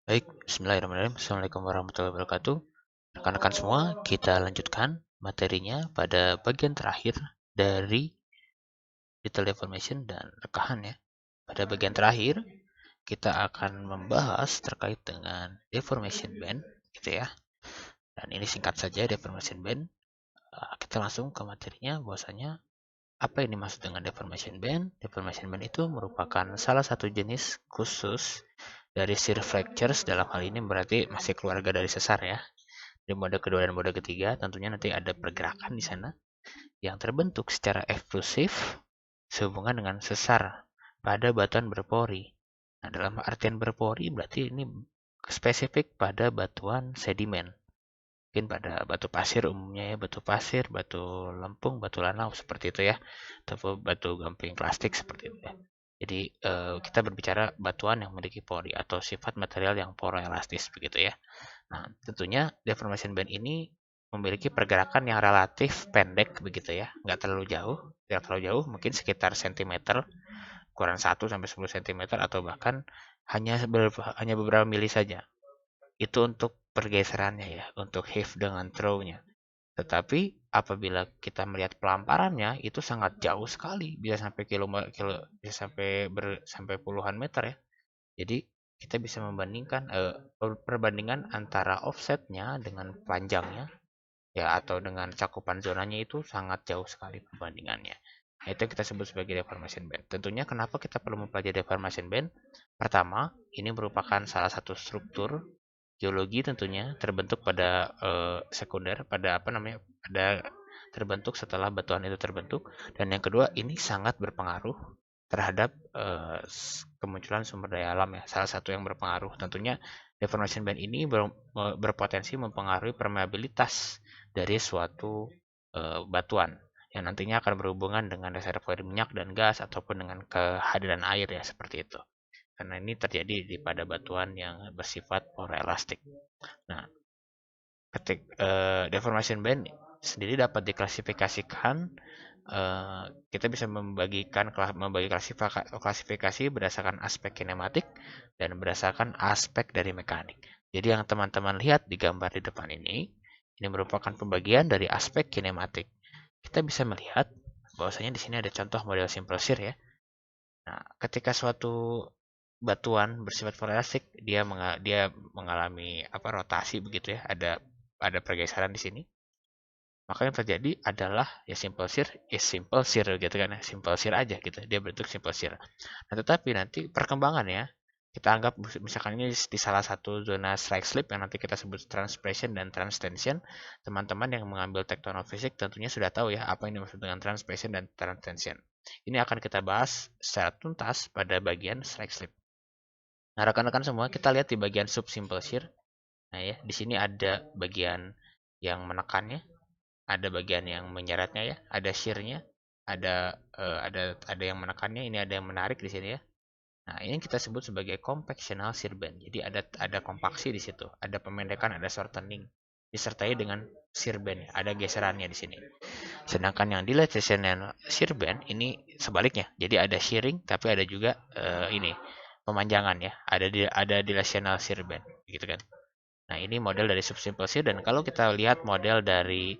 Baik, bismillahirrahmanirrahim. Assalamualaikum warahmatullahi wabarakatuh. Rekan-rekan semua, kita lanjutkan materinya pada bagian terakhir dari detail deformation dan rekahan ya. Pada bagian terakhir, kita akan membahas terkait dengan deformation band, gitu ya. Dan ini singkat saja deformation band. Kita langsung ke materinya, bahwasanya apa ini maksud dengan deformation band? Deformation band itu merupakan salah satu jenis khusus dari shear fractures. Dalam hal ini berarti masih keluarga dari sesar ya. Di mode kedua dan mode ketiga tentunya nanti ada pergerakan di sana yang terbentuk secara eksklusif sehubungan dengan sesar pada batuan berpori. Nah, dalam artian berpori berarti ini spesifik pada batuan sedimen. Mungkin pada batu pasir umumnya ya, batu pasir, batu lempung, batu lanau seperti itu ya. Atau batu gamping plastik seperti itu ya. Jadi kita berbicara batuan yang memiliki pori atau sifat material yang poroelastis begitu ya. Nah, tentunya deformation band ini memiliki pergerakan yang relatif pendek begitu ya, nggak terlalu jauh, tidak terlalu jauh, mungkin sekitar sentimeter, ukuran 1 sampai 10 cm atau bahkan hanya beberapa mili saja. Itu untuk pergeserannya ya, untuk heave dengan throw-nya. Tetapi apabila kita melihat pelamparannya itu sangat jauh sekali, bisa sampai bisa sampai puluhan meter ya. Jadi kita bisa membandingkan perbandingan antara offsetnya dengan panjangnya ya atau dengan cakupan zonanya itu sangat jauh sekali perbandingannya. Nah, itu kita sebut sebagai deformation band. Tentunya kenapa kita perlu mempelajari deformation band? Pertama, ini merupakan salah satu struktur geologi tentunya terbentuk pada sekunder, pada apa namanya? Pada terbentuk setelah batuan itu terbentuk. Dan yang kedua, ini sangat berpengaruh terhadap kemunculan sumber daya alam ya. Salah satu yang berpengaruh tentunya deformation band ini berpotensi mempengaruhi permeabilitas dari suatu batuan yang nantinya akan berhubungan dengan reservoir minyak dan gas ataupun dengan kehadiran air ya seperti itu. Karena ini terjadi pada batuan yang bersifat poroelastik. Nah, deformation band sendiri dapat diklasifikasikan, kita bisa membagi klasifikasi berdasarkan aspek kinematik dan berdasarkan aspek dari mekanik. Jadi yang teman-teman lihat di gambar di depan ini merupakan pembagian dari aspek kinematik. Kita bisa melihat bahwasanya di sini ada contoh model simple shear ya. Nah, ketika suatu batuan bersifat poroelastik, dia mengalami rotasi begitu ya, ada pergeseran di sini. Maka yang terjadi adalah ya simple shear gitu kan ya, simple shear aja gitu. Dia bentuk simple shear. Nah, tetapi nanti perkembangannya kita anggap misalkan ini di salah satu zona strike slip yang nanti kita sebut transpression dan transtension. Teman-teman yang mengambil tektonofisik tentunya sudah tahu ya apa yang dimaksud dengan transpression dan transtension. Ini akan kita bahas secara tuntas pada bagian strike slip. Nah, rekan-rekan semua, kita lihat di bagian sub simple shear. Nah, ya, di sini ada bagian yang menekannya, ada bagian yang menyeretnya ya, ada shear-nya, ada yang menekannya, ini ada yang menarik di sini ya. Nah, ini kita sebut sebagai compactional shear band. Jadi ada kompaksi di situ, ada pemendekan, ada shortening disertai dengan shear band, ada geserannya di sini. Sedangkan yang dilational shear band ini sebaliknya. Jadi ada shearing tapi ada juga ini pemanjangan ya. Ada dilational shear band gitu kan. Nah, ini model dari subsimple shear dan kalau kita lihat model dari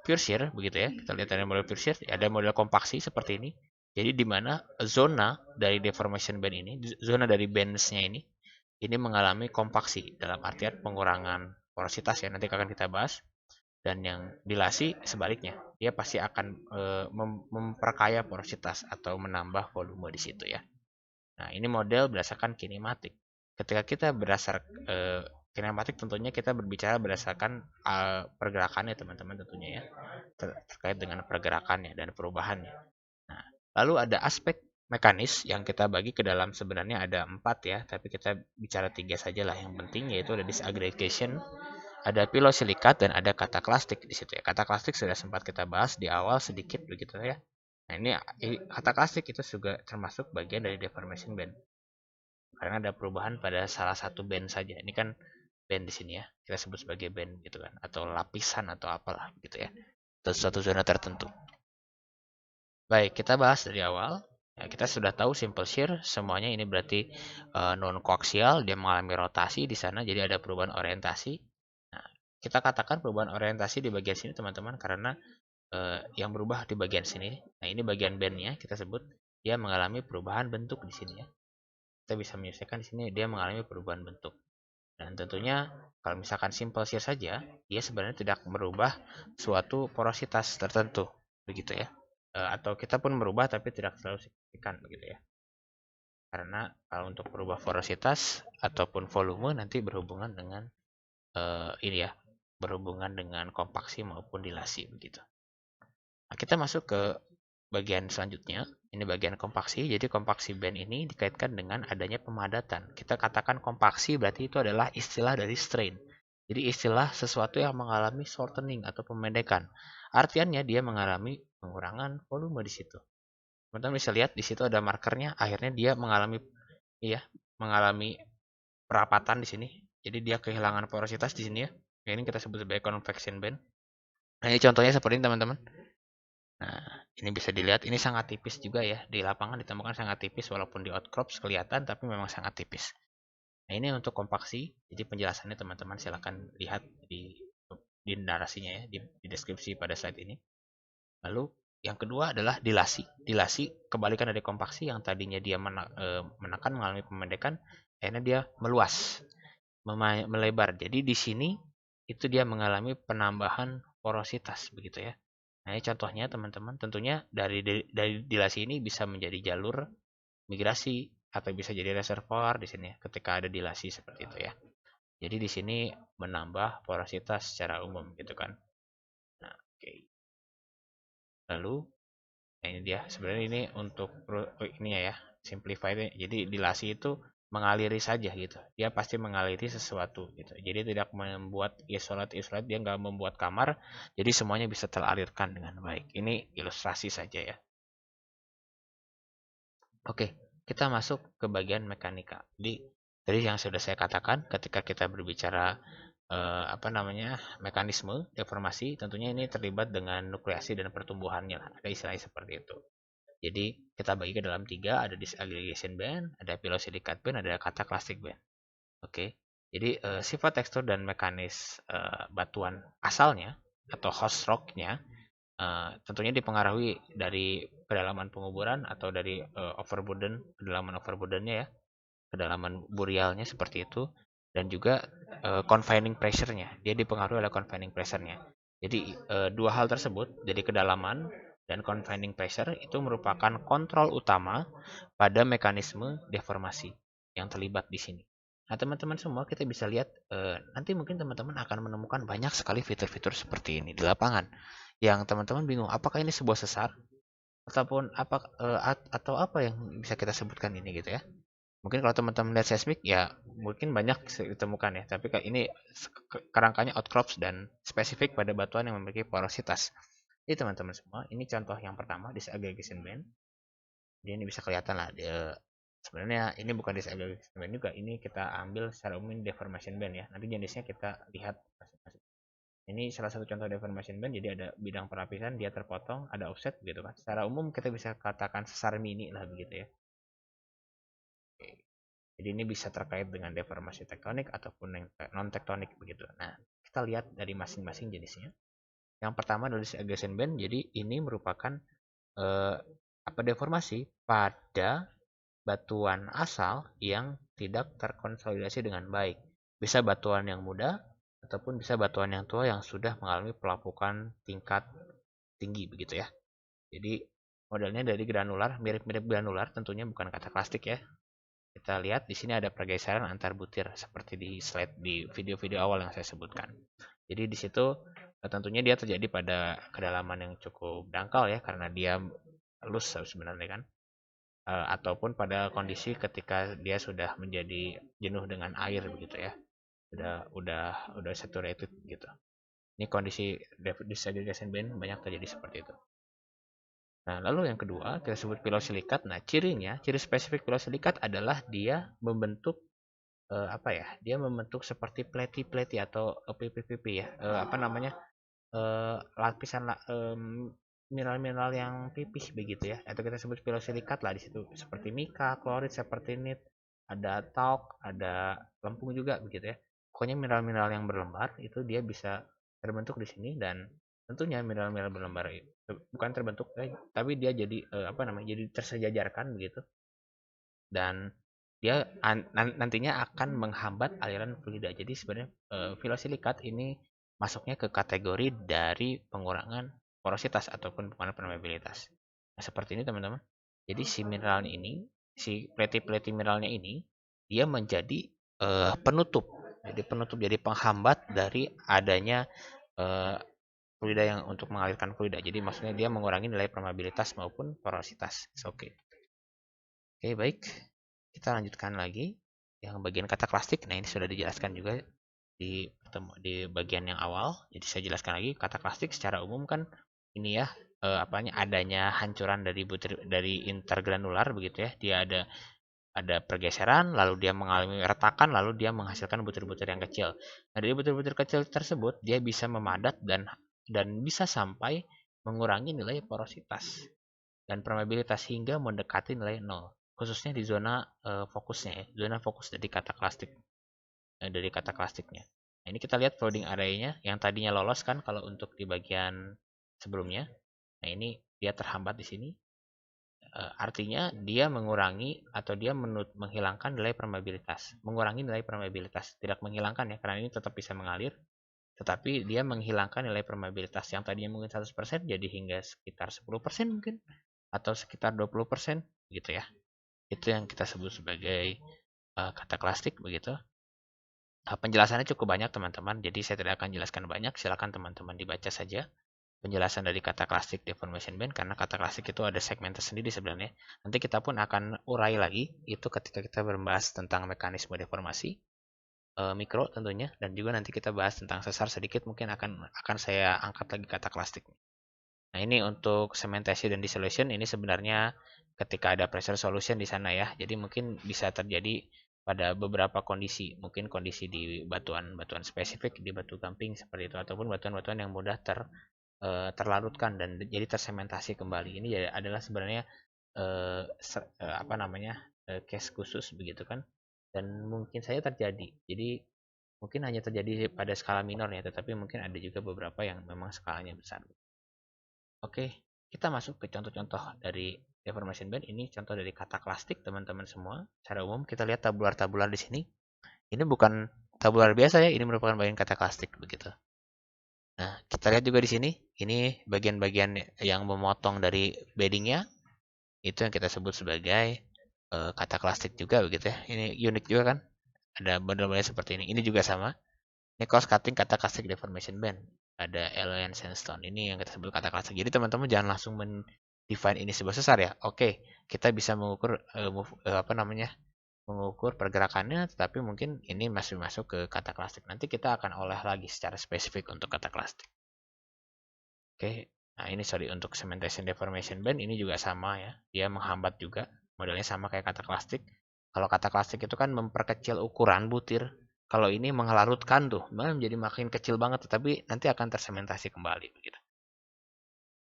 pure shear begitu ya. Kita lihat dari model pure shear ada model kompaksi seperti ini. Jadi di mana zona dari deformation band ini, zona dari bands-nya ini mengalami kompaksi dalam artian pengurangan porositas ya nanti akan kita bahas. Dan yang dilasi sebaliknya, dia pasti akan memperkaya porositas atau menambah volume di situ ya. Nah, ini model berdasarkan kinematik. Ketika kita kinematik tentunya kita berbicara berdasarkan pergerakannya teman-teman tentunya ya. Terkait dengan pergerakannya dan perubahannya. Nah, lalu ada aspek mekanis yang kita bagi ke dalam sebenarnya ada 4 ya, tapi kita bicara 3 saja lah yang penting yaitu ada disaggregation, ada pilosilikat dan ada kataklastik di situ ya. Kataklastik sudah sempat kita bahas di awal sedikit begitu ya. Nah, ini kataklastik itu juga termasuk bagian dari deformation band. Karena ada perubahan pada salah satu band saja. Ini kan band di sini ya. Kita sebut sebagai band gitu kan atau lapisan atau apalah gitu ya. Atau suatu zona tertentu. Baik, kita bahas dari awal Nah, kita sudah tahu simple shear semuanya ini berarti non koaksial, dia mengalami rotasi di sana, jadi ada perubahan orientasi. Nah, kita katakan perubahan orientasi di bagian sini teman-teman karena yang berubah di bagian sini. Nah, ini bagian bandnya kita sebut dia mengalami perubahan bentuk di sini ya. Kita bisa menyelesaikan di sini dia mengalami perubahan bentuk. Dan tentunya kalau misalkan simple shear saja, dia sebenarnya tidak merubah suatu porositas tertentu, begitu ya. Atau kita pun merubah tapi tidak terlalu signifikan, begitu ya. Karena kalau untuk merubah porositas ataupun volume nanti berhubungan dengan ini ya, berhubungan dengan kompaksi maupun dilasi, begitu. Nah, kita masuk ke bagian selanjutnya. Ini bagian kompaksi. Jadi kompaksi band ini dikaitkan dengan adanya pemadatan. Kita katakan kompaksi berarti itu adalah istilah dari strain. Jadi istilah sesuatu yang mengalami shortening atau pemendekan. Artiannya dia mengalami pengurangan volume di situ. Teman-teman bisa lihat di situ ada markernya. Akhirnya dia mengalami mengalami perapatan di sini. Jadi dia kehilangan porositas di sini ya. Ini kita sebut sebagai convection band. Nah, ini contohnya seperti ini teman-teman. Nah, ini bisa dilihat ini sangat tipis juga ya. Di lapangan ditemukan sangat tipis walaupun di outcrops kelihatan tapi memang sangat tipis. Nah, ini untuk kompaksi. Jadi penjelasannya teman-teman silahkan lihat di narasinya ya, di deskripsi pada slide ini. Lalu yang kedua adalah dilasi. Dilasi kebalikan dari kompaksi yang tadinya dia menekan mengalami pemendekan, akhirnya dia meluas, melebar. Jadi di sini itu dia mengalami penambahan porositas begitu ya. Nah, ini contohnya teman-teman. Tentunya dari dilasi ini bisa menjadi jalur migrasi atau bisa jadi reservoir di sini ya, ketika ada dilasi seperti itu ya. Jadi di sini menambah porositas secara umum gitu kan. Nah, oke. Lalu nah ini dia. Sebenarnya ini untuk ini ya, simplify. Jadi dilasi itu mengaliri saja gitu. Dia pasti mengaliri sesuatu gitu. Jadi tidak membuat isolat-isolat, dia nggak membuat kamar. Jadi semuanya bisa teralirkan dengan baik. Ini ilustrasi saja ya. Oke, kita masuk ke bagian mekanika. Jadi tadi yang sudah saya katakan ketika kita berbicara mekanisme deformasi, tentunya ini terlibat dengan nukleasi dan pertumbuhannya. Ada istilahnya seperti itu. Jadi kita bagi ke dalam tiga, ada disaggregation band, ada pilosilikat band, ada cataclastic band. Oke, jadi sifat tekstur dan mekanis batuan asalnya atau host rocknya tentunya dipengaruhi dari kedalaman penguburan atau dari kedalaman overburdennya ya, kedalaman burialnya seperti itu, dan juga confining pressure-nya. Dia dipengaruhi oleh confining pressure-nya. Jadi dua hal tersebut, jadi kedalaman dan confining pressure itu merupakan kontrol utama pada mekanisme deformasi yang terlibat di sini. Nah, teman-teman semua kita bisa lihat nanti mungkin teman-teman akan menemukan banyak sekali fitur-fitur seperti ini di lapangan yang teman-teman bingung apakah ini sebuah sesar ataupun atau apa yang bisa kita sebutkan ini gitu ya. Mungkin kalau teman-teman lihat seismik ya mungkin banyak ditemukan ya, tapi ini kerangkanya outcrops dan spesifik pada batuan yang memiliki porositas. Jadi teman-teman semua, ini contoh yang pertama disaggregation band. Jadi ini bisa kelihatan lah sebenarnya ini bukan disaggregation band juga, ini kita ambil secara umum deformation band ya. Nanti jenisnya kita lihat masing-masing. Ini salah satu contoh deformation band, jadi ada bidang perapisan, dia terpotong, ada offset gitu kan. Secara umum kita bisa katakan sesar mini lah begitu ya. Oke. Jadi ini bisa terkait dengan deformasi tektonik ataupun non tektonik begitu. Nah, kita lihat dari masing-masing jenisnya. Yang pertama adalah disaggregation band. Jadi ini merupakan deformasi pada batuan asal yang tidak terkonsolidasi dengan baik. Bisa batuan yang muda ataupun bisa batuan yang tua yang sudah mengalami pelapukan tingkat tinggi begitu ya. Jadi modelnya dari granular, mirip-mirip granular, tentunya bukan kata plastik ya. Kita lihat di sini ada pergeseran antar butir seperti di slide di video-video awal yang saya sebutkan. Jadi di situ tentunya dia terjadi pada kedalaman yang cukup dangkal ya karena dia loose sebenarnya kan. Ataupun pada kondisi ketika dia sudah menjadi jenuh dengan air begitu ya. Udah saturated gitu. Ini kondisi disaggregation band banyak terjadi seperti itu. Nah, lalu yang kedua kita sebut pilosilikat. Nah, ciri spesifik pilosilikat adalah dia membentuk Dia membentuk seperti pleti-pleti atau pipi-pipi ya. Lapisan mineral-mineral yang pipih begitu ya, atau kita sebut pilosilikat lah di situ, seperti mika, klorit, seperti nit, ada talk, ada lempung juga begitu ya. Pokoknya mineral-mineral yang berlembar itu dia bisa terbentuk di sini, dan tentunya mineral-mineral berlembar itu bukan terbentuk, tapi dia jadi apa namanya, jadi tersejajarkan begitu, dan dia nantinya akan menghambat aliran fluida. Jadi sebenarnya filosilikat ini masuknya ke kategori dari pengurangan porositas ataupun pengurangan permeabilitas. Nah, seperti ini teman-teman. Jadi si mineral ini, si pleti-pleti mineralnya ini, dia menjadi penutup. Jadi penutup, jadi penghambat dari adanya uh, fluida yang untuk mengalirkan fluida. Jadi maksudnya dia mengurangi nilai permeabilitas maupun porositas. Oke. Oke, baik. Kita lanjutkan lagi yang bagian kata klasik. Nah, ini sudah dijelaskan juga di bagian yang awal. Jadi saya jelaskan lagi, kata klasik secara umum kan ini ya, apanya, adanya hancuran dari dari intergranular begitu ya. Dia ada pergeseran, lalu dia mengalami retakan, lalu dia menghasilkan butir-butir yang kecil. Nah, dari butir-butir kecil tersebut dia bisa memadat dan bisa sampai mengurangi nilai porositas dan permeabilitas hingga mendekati nilai 0, khususnya di zona fokusnya ya, zona fokus dari kata klasik, dari kata klasiknya. Nah, ini kita lihat flooding area-nya yang tadinya lolos kan kalau untuk di bagian sebelumnya. Nah, ini dia terhambat di sini. Artinya dia mengurangi atau dia menghilangkan nilai permeabilitas, mengurangi nilai permeabilitas, tidak menghilangkan ya, karena ini tetap bisa mengalir, tetapi dia menghilangkan nilai permeabilitas yang tadinya mungkin 100% jadi hingga sekitar 10% mungkin, atau sekitar 20% gitu ya. Itu yang kita sebut sebagai kata klasik begitu. Penjelasannya cukup banyak teman-teman, jadi saya tidak akan jelaskan banyak, silakan teman-teman dibaca saja penjelasan dari kata klasik deformation band, karena kata klasik itu ada segmen tersendiri sebenarnya. Nanti kita pun akan urai lagi itu ketika kita membahas tentang mekanisme deformasi mikro tentunya, dan juga nanti kita bahas tentang sesar sedikit, mungkin akan saya angkat lagi kata klasik. Nah, ini untuk cementasi dan dissolution ini sebenarnya ketika ada pressure solution di sana ya. Jadi mungkin bisa terjadi pada beberapa kondisi, mungkin kondisi di batuan-batuan spesifik di batu gamping seperti itu, ataupun batuan-batuan yang mudah terlarutkan dan jadi tersementasi kembali. Ini adalah sebenarnya apa namanya, case khusus begitu kan. Dan mungkin saja terjadi. Jadi mungkin hanya terjadi pada skala minor ya, tetapi mungkin ada juga beberapa yang memang skalanya besar. Oke, kita masuk ke contoh-contoh dari deformation band. Ini contoh dari kata klasik teman-teman semua. Secara umum kita lihat tabular-tabular di sini. Ini bukan tabular biasa ya, ini merupakan bagian kata klasik begitu. Nah, kita lihat juga di sini. Ini bagian-bagian yang memotong dari beddingnya. Itu yang kita sebut sebagai kata klasik juga begitu ya. Ini unik juga kan. Ada model-model seperti ini. Ini juga sama. Ini cross cutting kata klasik deformation band. Ada alien sandstone. Ini yang kita sebut kata klasik. Jadi teman-teman jangan langsung define ini sebuah sesar ya. Oke, kita bisa mengukur apa namanya? Mengukur pergerakannya, tetapi mungkin ini masih masuk ke kata klasik. Nanti kita akan olah lagi secara spesifik untuk kata klasik. Oke. Nah, ini sorry untuk cementation deformation band ini juga sama ya. Dia menghambat juga. Modelnya sama kayak kata klasik. Kalau kata klasik itu kan memperkecil ukuran butir. Kalau ini menglarutkan tuh, menjadi makin kecil banget, tetapi nanti akan tersementasi kembali begitu.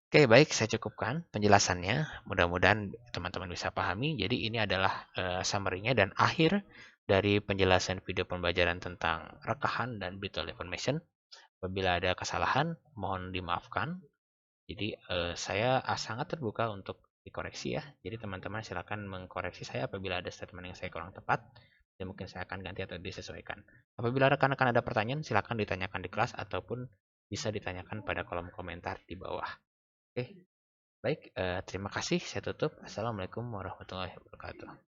Oke, baik, saya cukupkan penjelasannya. Mudah-mudahan teman-teman bisa pahami. Jadi ini adalah summary-nya dan akhir dari penjelasan video pembelajaran tentang rekahan dan brittle deformation. Apabila ada kesalahan, mohon dimaafkan. Jadi saya sangat terbuka untuk dikoreksi ya. Jadi teman-teman silakan mengkoreksi saya apabila ada statement yang saya kurang tepat, dan mungkin saya akan ganti atau disesuaikan. Apabila rekan-rekan ada pertanyaan, silakan ditanyakan di kelas ataupun bisa ditanyakan pada kolom komentar di bawah. Oke, baik. Terima kasih. Saya tutup. Assalamualaikum warahmatullahi wabarakatuh.